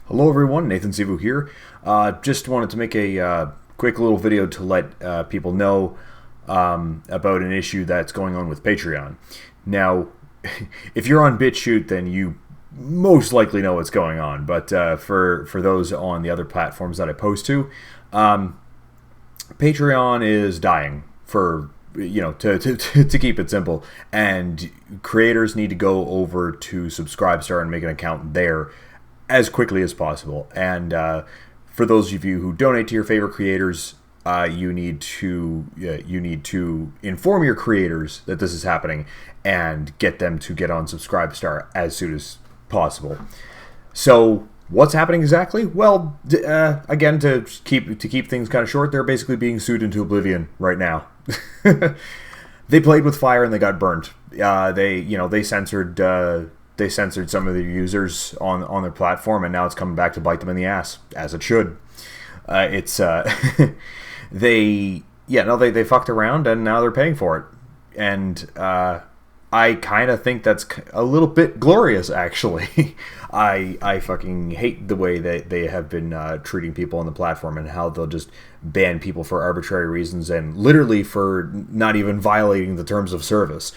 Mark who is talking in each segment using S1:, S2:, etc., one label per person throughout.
S1: Hello everyone, Nathan Sivu here. Just wanted to make a quick little video to let people know about an issue that's going on with Patreon. Now, if you're on BitChute, then you most likely know what's going on. But for those on the other platforms that I post to, Patreon is dying for to keep it simple, and creators need to go over to Subscribestar and make an account there as quickly as possible. And for those of you who donate to your favorite creators, you need to inform your creators that this is happening and get them to get on Subscribestar as soon as possible. So what's happening exactly? Well, again, to keep things kind of short, they're basically being sued into oblivion right now. They played with fire and they got burnt. They censored some of the users on their platform, and now it's coming back to bite them in the ass, as it should. They fucked around and now they're paying for it, and I kind of think that's a little bit glorious, actually. I fucking hate the way that they have been treating people on the platform, and how they'll just ban people for arbitrary reasons and literally for not even violating the terms of service.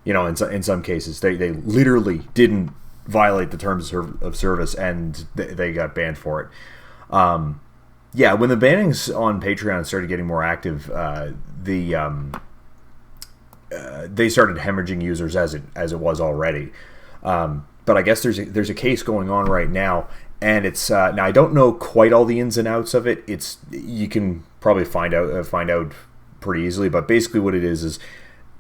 S1: In some cases, they literally didn't violate the terms of service, and they got banned for it. When the bannings on Patreon started getting more active, they started hemorrhaging users as it was already. But I guess there's a case going on right now, and it's now I don't know quite all the ins and outs of it. You can probably find out pretty easily, but basically what it is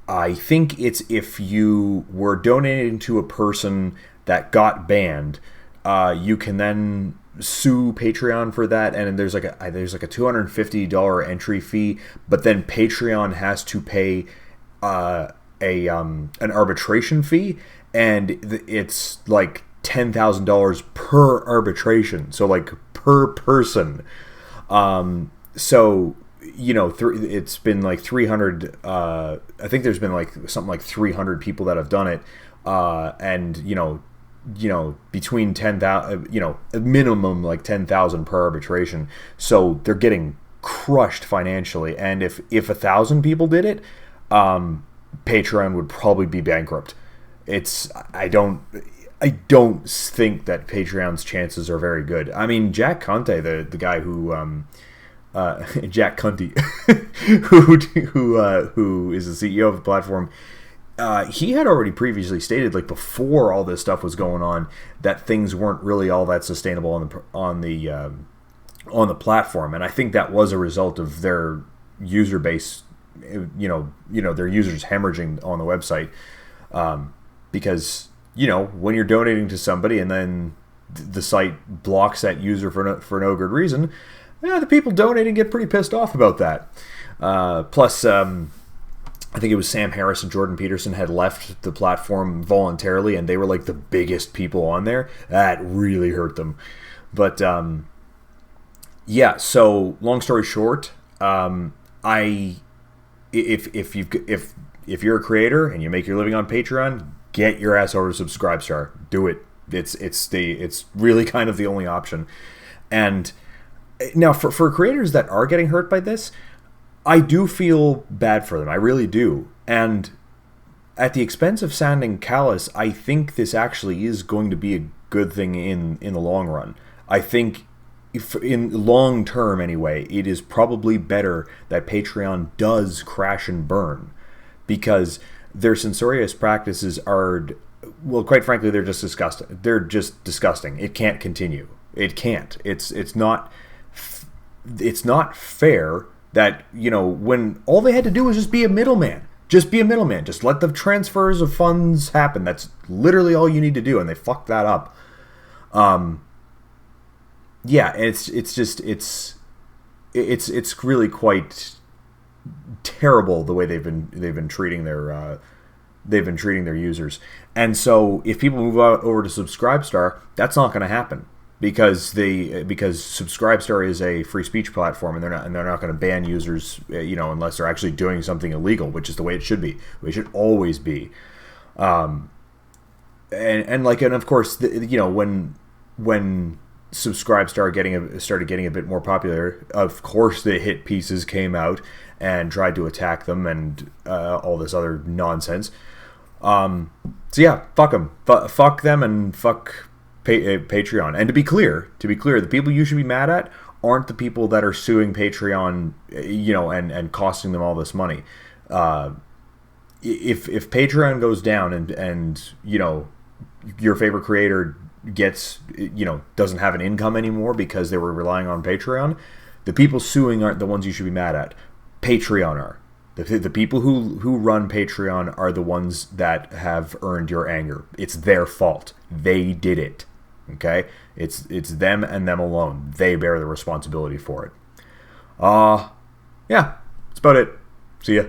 S1: I think it's if you were donating to a person that got banned, you can then sue Patreon for that, and there's like a $250 entry fee, but then Patreon has to pay an arbitration fee, and it's like $10,000 per arbitration, so like per person. It's been like 300. I think there's been like something like 300 people that have done it, and between 10,000, a minimum like 10,000 per arbitration. So they're getting crushed financially, and if 1,000 people did it, Patreon would probably be bankrupt. I don't think that Patreon's chances are very good. I mean, Jack Conte, the guy who Jack Cunty, who is the CEO of the platform, he had already previously stated, like before all this stuff was going on, that things weren't really all that sustainable on the platform, and I think that was a result of their user base, their users hemorrhaging on the website, because when you're donating to somebody and then the site blocks that user for no good reason. Yeah, the people donating get pretty pissed off about that. Plus, I think it was Sam Harris and Jordan Peterson had left the platform voluntarily, and they were like the biggest people on there. That really hurt them. But so long story short, if you're a creator and you make your living on Patreon, get your ass over to Subscribestar. Do it. It's really kind of the only option. And now, for creators that are getting hurt by this, I do feel bad for them. I really do. And at the expense of sounding callous, I think this actually is going to be a good thing in the long run. I think, in long term anyway, it is probably better that Patreon does crash and burn, because their censorious practices are, well, quite frankly, they're just disgusting. They're just disgusting. It can't continue. It can't. It's not fair that, when all they had to do was just be a middleman. Just be a middleman. Just let the transfers of funds happen. That's literally all you need to do, and they fucked that up. It's really quite terrible the way they've been treating their users. And so if people move over to Subscribestar, that's not going to happen. Because Subscribestar is a free speech platform, and they're not going to ban users, unless they're actually doing something illegal, which is the way it should be. It should always be. And of course, when Subscribestar started getting a bit more popular, of course the hit pieces came out and tried to attack them and all this other nonsense. So yeah, fuck them, fuck them, and fuck Patreon. And to be clear, the people you should be mad at aren't the people that are suing Patreon, and costing them all this money. If Patreon goes down and your favorite creator gets doesn't have an income anymore because they were relying on Patreon, the people suing aren't the ones you should be mad at. Patreon are. The people who run Patreon are the ones that have earned your anger. It's their fault. They did it. Okay? It's them and them alone. They bear the responsibility for it. Yeah, that's about it. See ya.